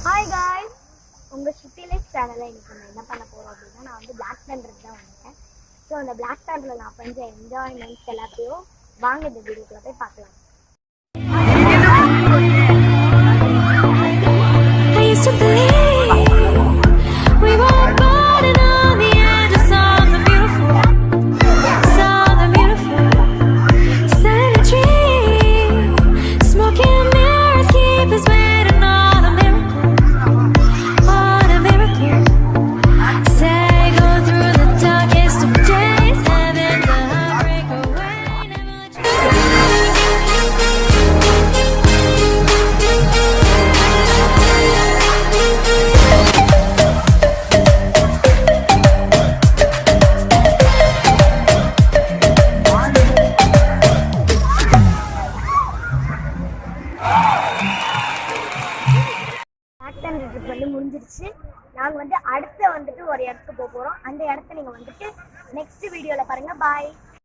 Hi guys, உங்கள் ஸ்ருதி life சேனலில் இன்றைக்கி நம்ம என்ன பண்ண போகிறோம் அப்படின்னா, நான் வந்து பிளாக் தண்டருக்கு தான் வந்திருக்கேன். ஸோ அந்த பிளாக் தண்டரில் நான் கொஞ்சம் என்ஜாய்மெண்ட்ஸ் எல்லாத்தையும் வாங்க இந்த வீடியோக்குள்ளே போய் பார்க்கலாம். ட்ரிப் வந்து முடிஞ்சிருச்சு. நாங்கள் வந்து அடுத்து வந்துட்டு ஒரு இடத்துக்கு போக போகிறோம். அந்த இடத்த நீங்கள் வந்துட்டு நெக்ஸ்ட் வீடியோவில் பாருங்கள். பாய்.